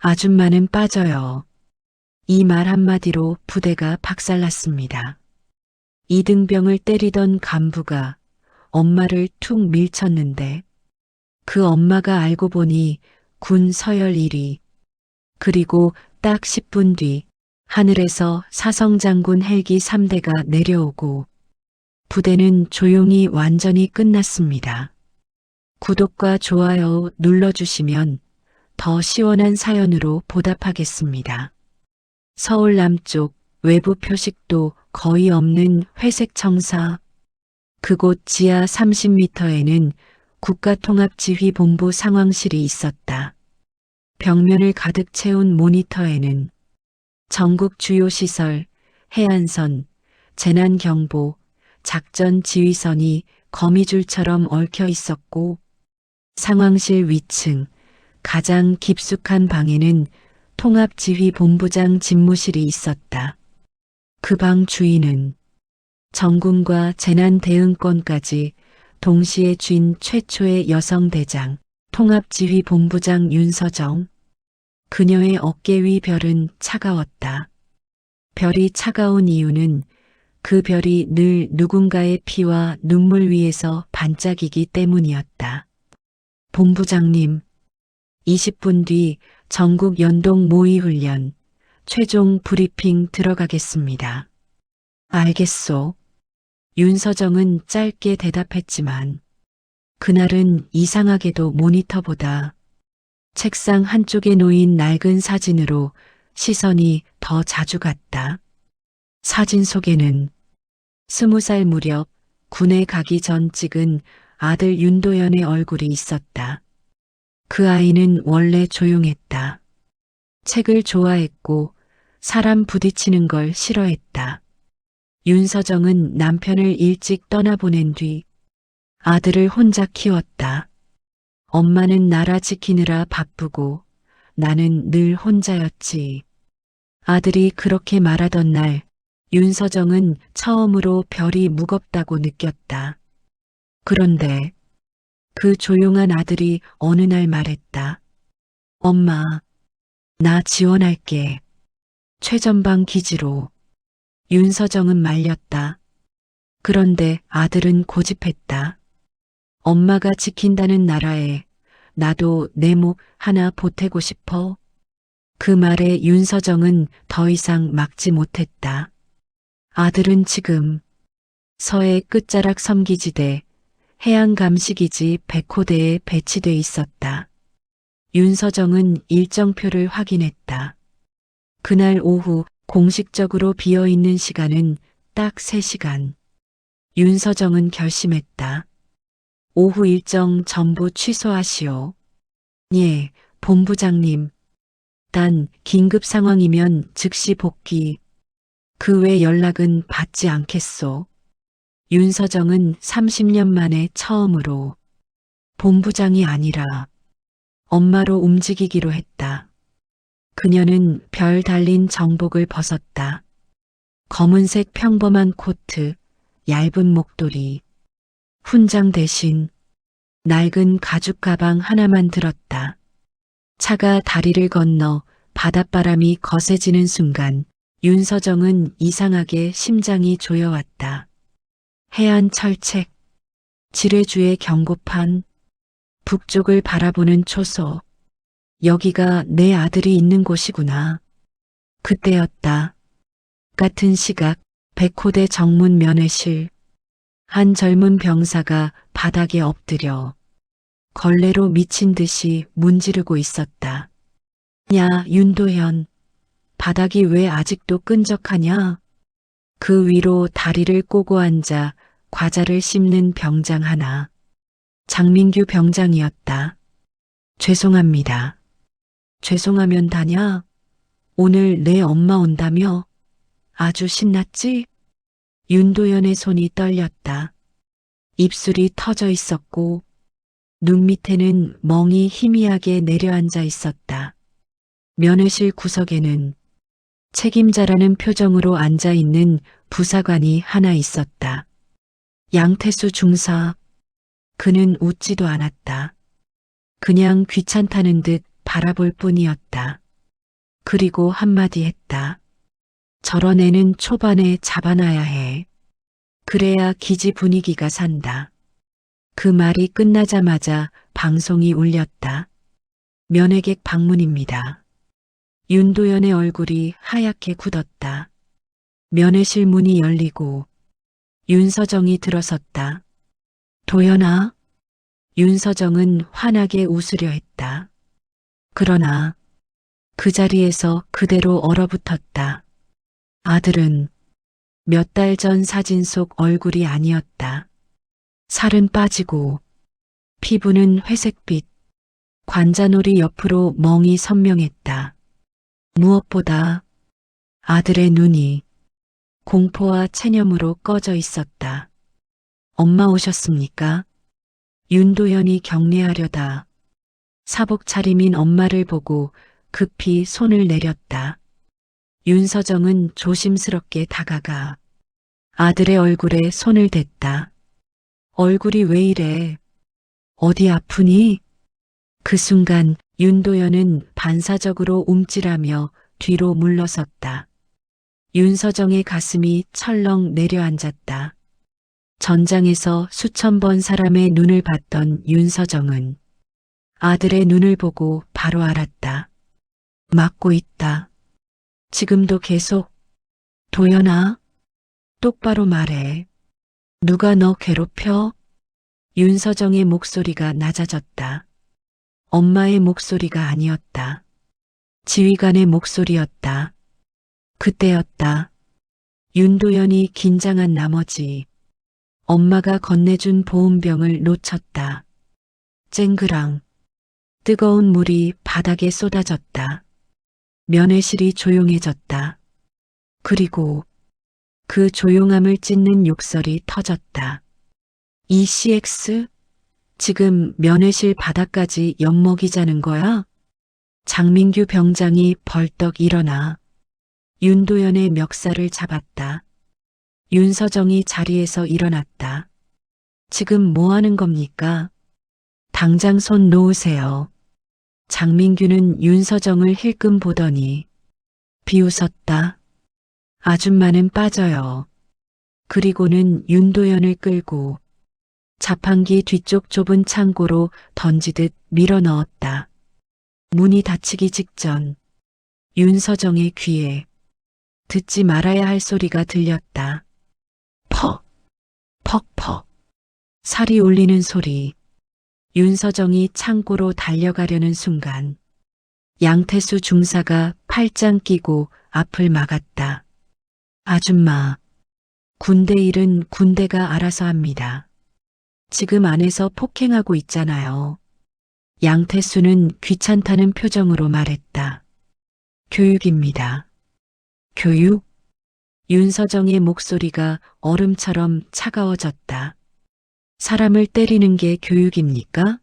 아줌마는 빠져요. 이 말 한마디로 부대가 박살났습니다. 이등병을 때리던 간부가 엄마를 툭 밀쳤는데 그 엄마가 알고 보니 군 서열 1위. 그리고 딱 10분 뒤 하늘에서 사성장군 헬기 3대가 내려오고 부대는 조용히 완전히 끝났습니다. 구독과 좋아요 눌러주시면 더 시원한 사연으로 보답하겠습니다. 서울 남쪽 외부 표식도 거의 없는 회색 청사. 그곳 지하 30m에는 국가통합지휘본부 상황실이 있었다. 벽면을 가득 채운 모니터에는 전국 주요 시설, 해안선, 재난경보, 작전지휘선이 거미줄처럼 얽혀 있었고 상황실 위층 가장 깊숙한 방에는 통합지휘본부장 집무실이 있었다. 그 방 주인은 정군과 재난대응권까지 동시에 쥔 최초의 여성 대장, 통합지휘본부장 윤서정. 그녀의 어깨 위 별은 차가웠다. 별이 차가운 이유는 그 별이 늘 누군가의 피와 눈물 위에서 반짝이기 때문이었다. 본부장님, 20분 뒤 전국 연동 모의 훈련, 최종 브리핑 들어가겠습니다. 알겠소. 윤서정은 짧게 대답했지만 그날은 이상하게도 모니터보다 책상 한쪽에 놓인 낡은 사진으로 시선이 더 자주 갔다. 사진 속에는 20살 무렵 군에 가기 전 찍은 아들 윤도현의 얼굴이 있었다. 그 아이는 원래 조용했다. 책을 좋아했고 사람 부딪히는 걸 싫어했다. 윤서정은 남편을 일찍 떠나보낸 뒤 아들을 혼자 키웠다. 엄마는 나라 지키느라 바쁘고 나는 늘 혼자였지. 아들이 그렇게 말하던 날 윤서정은 처음으로 별이 무겁다고 느꼈다. 그런데 그 조용한 아들이 어느 날 말했다. 엄마, 나 지원할게. 최전방 기지로. 윤서정은 말렸다. 그런데 아들은 고집했다. 엄마가 지킨다는 나라에 나도 내 목 하나 보태고 싶어. 그 말에 윤서정은 더 이상 막지 못했다. 아들은 지금 서해 끝자락 섬기지대 해양감시기지 백호대에 배치돼 있었다. 윤서정은 일정표를 확인했다. 그날 오후 공식적으로 비어있는 시간은 딱 3시간. 윤서정은 결심했다. 오후 일정 전부 취소하시오. 예, 본부장님. 단 긴급 상황이면 즉시 복귀. 그 외 연락은 받지 않겠소. 윤서정은 30년 만에 처음으로 본부장이 아니라 엄마로 움직이기로 했다. 그녀는 별 달린 정복을 벗었다. 검은색 평범한 코트, 얇은 목도리, 훈장 대신 낡은 가죽 가방 하나만 들었다. 차가 다리를 건너 바닷바람이 거세지는 순간 윤서정은 이상하게 심장이 조여왔다. 해안 철책, 지뢰주의 경고판, 북쪽을 바라보는 초소. 여기가 내 아들이 있는 곳이구나. 그때였다. 같은 시각 백호대 정문 면회실. 한 젊은 병사가 바닥에 엎드려 걸레로 미친 듯이 문지르고 있었다. 야, 윤도현. 바닥이 왜 아직도 끈적하냐? 그 위로 다리를 꼬고 앉아 과자를 씹는 병장 하나. 장민규 병장이었다. 죄송합니다. 죄송하면 다냐? 오늘 내 엄마 온다며? 아주 신났지? 윤도현의 손이 떨렸다. 입술이 터져 있었고 눈 밑에는 멍이 희미하게 내려앉아 있었다. 면회실 구석에는 책임자라는 표정으로 앉아있는 부사관이 하나 있었다. 양태수 중사. 그는 웃지도 않았다. 그냥 귀찮다는 듯 바라볼 뿐이었다. 그리고 한마디 했다. 저런 애는 초반에 잡아놔야 해. 그래야 기지 분위기가 산다. 그 말이 끝나자마자 방송이 울렸다. 면회객 방문입니다. 윤도현의 얼굴이 하얗게 굳었다. 면회실 문이 열리고 윤서정이 들어섰다. 도연아. 윤서정은 환하게 웃으려 했다. 그러나 그 자리에서 그대로 얼어붙었다. 아들은 몇 달 전 사진 속 얼굴이 아니었다. 살은 빠지고 피부는 회색빛, 관자놀이 옆으로 멍이 선명했다. 무엇보다 아들의 눈이 공포와 체념으로 꺼져 있었다. 엄마 오셨습니까? 윤도현이 경례하려다 사복 차림인 엄마를 보고 급히 손을 내렸다. 윤서정은 조심스럽게 다가가 아들의 얼굴에 손을 댔다. 얼굴이 왜 이래? 어디 아프니? 그 순간 윤도현은 반사적으로 움찔하며 뒤로 물러섰다. 윤서정의 가슴이 철렁 내려앉았다. 전장에서 수천 번 사람의 눈을 봤던 윤서정은 아들의 눈을 보고 바로 알았다. 막고 있다. 지금도 계속. 도연아, 똑바로 말해. 누가 너 괴롭혀? 윤서정의 목소리가 낮아졌다. 엄마의 목소리가 아니었다. 지휘관의 목소리였다. 그때였다. 윤도현이 긴장한 나머지 엄마가 건네준 보온병을 놓쳤다. 쨍그랑 뜨거운 물이 바닥에 쏟아졌다. 면회실이 조용해졌다. 그리고 그 조용함을 찢는 욕설이 터졌다. 이 CX? 지금 면회실 바닥까지 엿먹이자는 거야? 장민규 병장이 벌떡 일어나 윤도현의 멱살을 잡았다. 윤서정이 자리에서 일어났다. 지금 뭐 하는 겁니까? 당장 손 놓으세요. 장민규는 윤서정을 힐끔 보더니 비웃었다. 아줌마는 빠져요. 그리고는 윤도현을 끌고 자판기 뒤쪽 좁은 창고로 던지듯 밀어 넣었다. 문이 닫히기 직전 윤서정의 귀에 듣지 말아야 할 소리가 들렸다. 퍽, 퍽퍽. 살이 울리는 소리. 윤서정이 창고로 달려가려는 순간 양태수 중사가 팔짱 끼고 앞을 막았다. 아줌마, 군대 일은 군대가 알아서 합니다. 지금 안에서 폭행하고 있잖아요. 양태수는 귀찮다는 표정으로 말했다. 교육입니다. 교육? 윤서정의 목소리가 얼음처럼 차가워졌다. 사람을 때리는 게 교육입니까?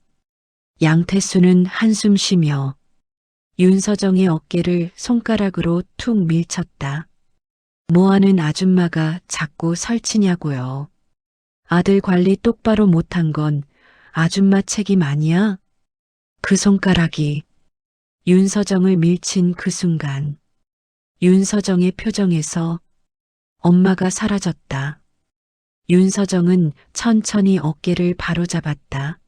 양태수는 한숨 쉬며 윤서정의 어깨를 손가락으로 툭 밀쳤다. 뭐하는 아줌마가 자꾸 설치냐고요. 아들 관리 똑바로 못한 건 아줌마 책임 아니야? 그 손가락이 윤서정을 밀친 그 순간 윤서정의 표정에서 엄마가 사라졌다. 윤서정은 천천히 어깨를 바로잡았다.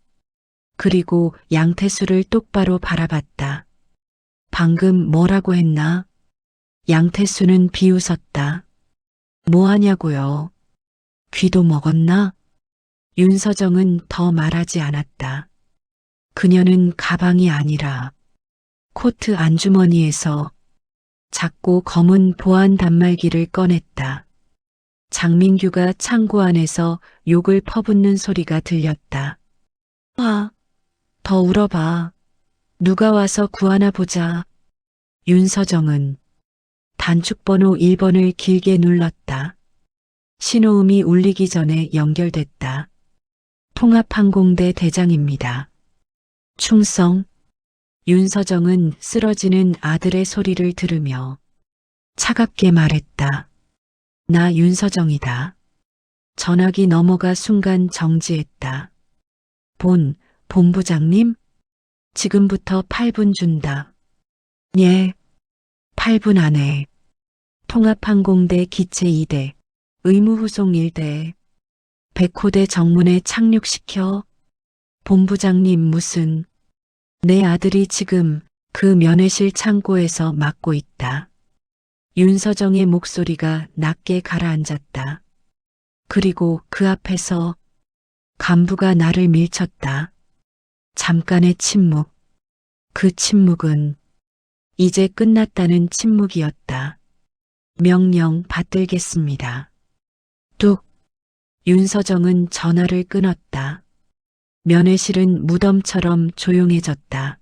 그리고 양태수를 똑바로 바라봤다. 방금 뭐라고 했나? 양태수는 비웃었다. 뭐 하냐고요? 귀도 먹었나? 윤서정은 더 말하지 않았다. 그녀는 가방이 아니라 코트 안주머니에서 작고 검은 보안 단말기를 꺼냈다. 장민규가 창고 안에서 욕을 퍼붓는 소리가 들렸다. 아, 더 울어봐. 누가 와서 구하나 보자. 윤서정은 단축번호 1번을 길게 눌렀다. 신호음이 울리기 전에 연결됐다. 통합항공대 대장입니다. 충성. 윤서정은 쓰러지는 아들의 소리를 들으며 차갑게 말했다. 나 윤서정이다. 전화기 넘어가 순간 정지했다. 본부장님? 지금부터 8분 준다. 예. 48분 안에 통합항공대 기체 2대, 의무후송 1대, 백호대 정문에 착륙시켜. 본부장님 무슨, 내 아들이 지금 그 면회실 창고에서 맡고 있다. 윤서정의 목소리가 낮게 가라앉았다. 그리고 그 앞에서 간부가 나를 밀쳤다. 잠깐의 침묵. 그 침묵은 이제 끝났다는 침묵이었다. 명령 받들겠습니다. 뚝. 윤서정은 전화를 끊었다. 면회실은 무덤처럼 조용해졌다.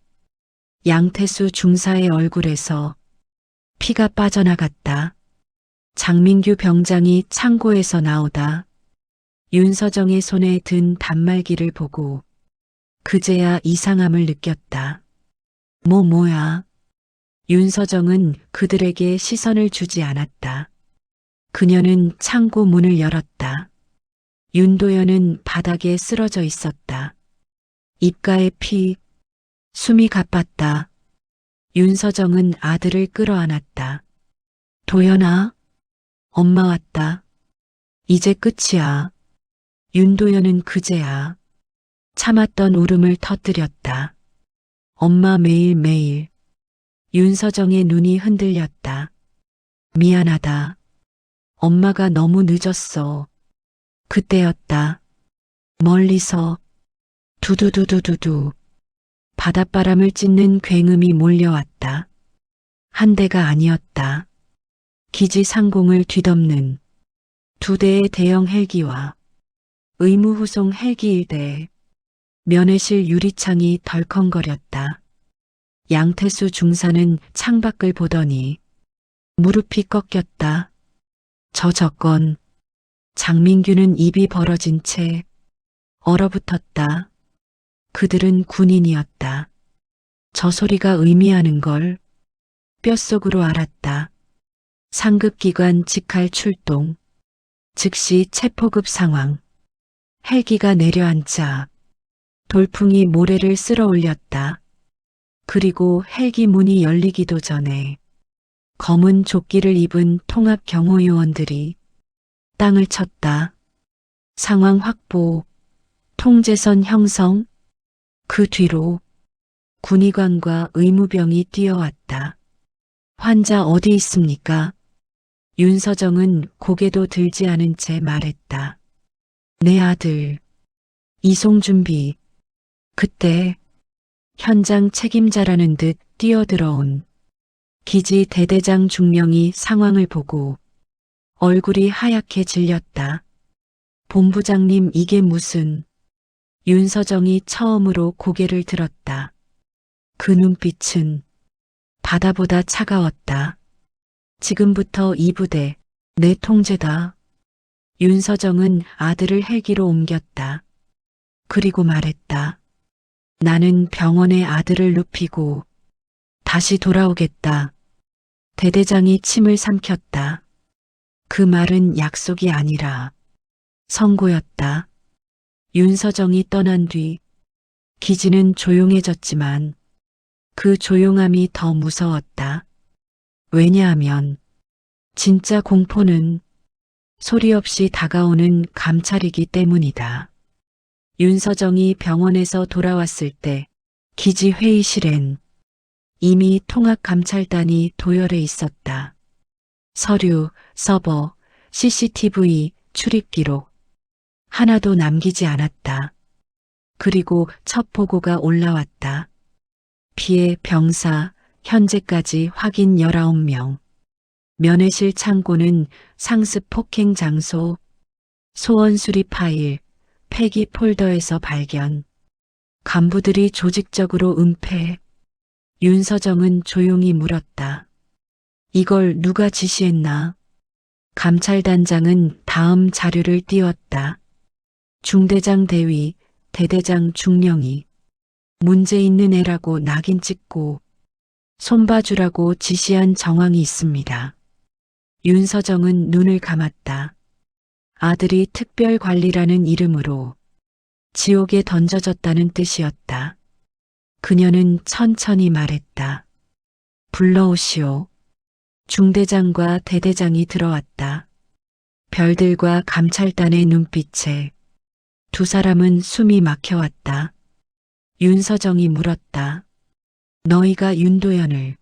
양태수 중사의 얼굴에서 피가 빠져나갔다. 장민규 병장이 창고에서 나오다 윤서정의 손에 든 단말기를 보고 그제야 이상함을 느꼈다. 뭐야? 윤서정은 그들에게 시선을 주지 않았다. 그녀는 창고 문을 열었다. 윤도현은 바닥에 쓰러져 있었다. 입가에 피, 숨이 가빴다. 윤서정은 아들을 끌어안았다. 도연아, 엄마 왔다. 이제 끝이야. 윤도현은 그제야 참았던 울음을 터뜨렸다. 엄마 매일매일. 윤서정의 눈이 흔들렸다. 미안하다. 엄마가 너무 늦었어. 그때였다. 멀리서 두두두두두두 바닷바람을 찢는 굉음이 몰려왔다. 한 대가 아니었다. 기지 상공을 뒤덮는 2대의 대형 헬기와 의무후송 헬기 1대, 면회실 유리창이 덜컹거렸다. 양태수 중사는 창밖을 보더니 무릎이 꺾였다. 저 적건. 장민규는 입이 벌어진 채 얼어붙었다. 그들은 군인이었다. 저 소리가 의미하는 걸 뼛속으로 알았다. 상급기관 직할 출동. 즉시 체포급 상황. 헬기가 내려앉자 돌풍이 모래를 쓸어 올렸다. 그리고 헬기 문이 열리기도 전에 검은 조끼를 입은 통합 경호요원들이 땅을 쳤다. 상황 확보, 통제선 형성. 그 뒤로 군의관과 의무병이 뛰어왔다. 환자 어디 있습니까? 윤서정은 고개도 들지 않은 채 말했다. 내 아들. 이송 준비. 그때 현장 책임자라는 듯 뛰어들어온 기지 대대장 중령이 상황을 보고 얼굴이 하얗게 질렸다. 본부장님 이게 무슨. 윤서정이 처음으로 고개를 들었다. 그 눈빛은 바다보다 차가웠다. 지금부터 이 부대 내 통제다. 윤서정은 아들을 헬기로 옮겼다. 그리고 말했다. 나는 병원에 아들을 눕히고 다시 돌아오겠다. 대대장이 침을 삼켰다. 그 말은 약속이 아니라 선고였다. 윤서정이 떠난 뒤 기지는 조용해졌지만 그 조용함이 더 무서웠다. 왜냐하면 진짜 공포는 소리 없이 다가오는 감찰이기 때문이다. 윤서정이 병원에서 돌아왔을 때 기지 회의실엔 이미 통합감찰단이 도열해 있었다. 서류, 서버, CCTV, 출입 기록 하나도 남기지 않았다. 그리고 첫 보고가 올라왔다. 피해 병사, 현재까지 확인 19명. 면회실 창고는 상습 폭행 장소, 소원 수리 파일, 폐기 폴더에서 발견. 간부들이 조직적으로 은폐. 윤서정은 조용히 물었다. 이걸 누가 지시했나? 감찰단장은 다음 자료를 띄웠다. 중대장 대위, 대대장 중령이 문제 있는 애라고 낙인 찍고 손봐주라고 지시한 정황이 있습니다. 윤서정은 눈을 감았다. 아들이 특별관리라는 이름으로 지옥에 던져졌다는 뜻이었다. 그녀는 천천히 말했다. 불러오시오. 중대장과 대대장이 들어왔다. 별들과 감찰단의 눈빛에 두 사람은 숨이 막혀왔다. 윤서정이 물었다. 너희가 윤도현을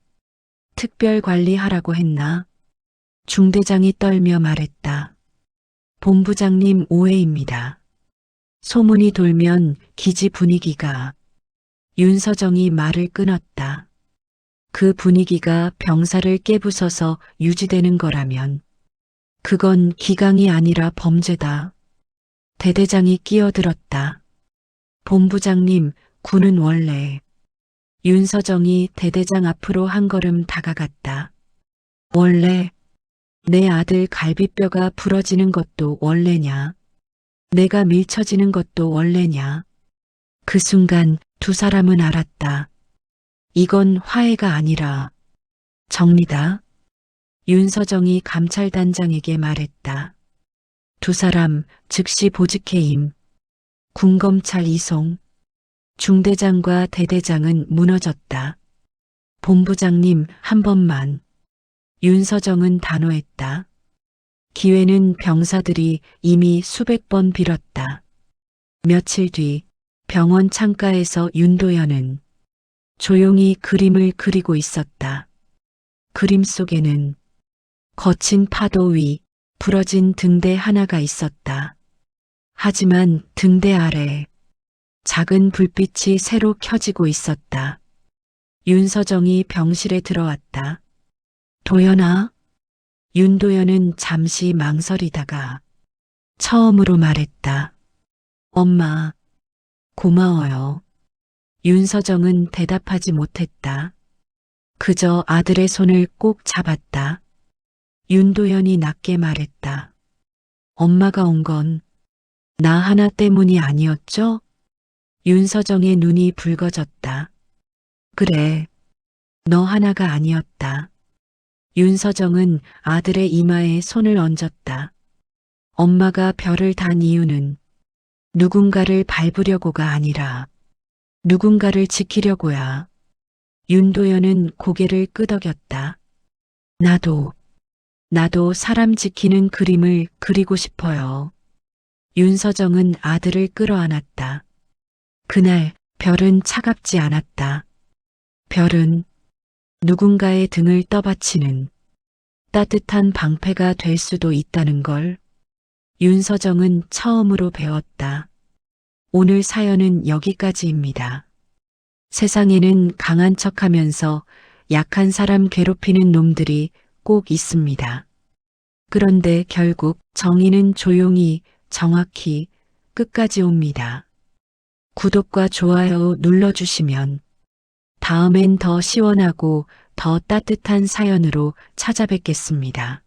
특별 관리하라고 했나? 중대장이 떨며 말했다. 본부장님 오해입니다. 소문이 돌면 기지 분위기가. 윤서정이 말을 끊었다. 그 분위기가 병사를 깨부숴서 유지되는 거라면 그건 기강이 아니라 범죄다. 대대장이 끼어들었다. 본부장님, 군은 원래. 윤서정이 대대장 앞으로 한 걸음 다가갔다. 원래 내 아들 갈비뼈가 부러지는 것도 원래냐? 내가 밀쳐지는 것도 원래냐? 그 순간 두 사람은 알았다. 이건 화해가 아니라 정리다. 윤서정이 감찰단장에게 말했다. 두 사람 즉시 보직해임. 군검찰 이송. 중대장과 대대장은 무너졌다. 본부장님 한 번만. 윤서정은 단호했다. 기회는 병사들이 이미 수백 번 빌었다. 며칠 뒤 병원 창가에서 윤도현은 조용히 그림을 그리고 있었다. 그림 속에는 거친 파도 위 부러진 등대 하나가 있었다. 하지만 등대 아래 작은 불빛이 새로 켜지고 있었다. 윤서정이 병실에 들어왔다. 도연아? 윤도현은 잠시 망설이다가 처음으로 말했다. 엄마, 고마워요. 윤서정은 대답하지 못했다. 그저 아들의 손을 꼭 잡았다. 윤도현이 낮게 말했다. 엄마가 온 건 나 하나 때문이 아니었죠? 윤서정의 눈이 붉어졌다. 그래, 너 하나가 아니었다. 윤서정은 아들의 이마에 손을 얹었다. 엄마가 별을 단 이유는 누군가를 밟으려고가 아니라 누군가를 지키려고야. 윤도현은 고개를 끄덕였다. 나도 사람 지키는 그림을 그리고 싶어요. 윤서정은 아들을 끌어안았다. 그날 별은 차갑지 않았다. 별은 누군가의 등을 떠받치는 따뜻한 방패가 될 수도 있다는 걸 윤서정은 처음으로 배웠다. 오늘 사연은 여기까지입니다. 세상에는 강한 척하면서 약한 사람 괴롭히는 놈들이 꼭 있습니다. 그런데 결국 정의는 조용히, 정확히 끝까지 옵니다. 구독과 좋아요 눌러주시면 다음엔 더 시원하고 더 따뜻한 사연으로 찾아뵙겠습니다.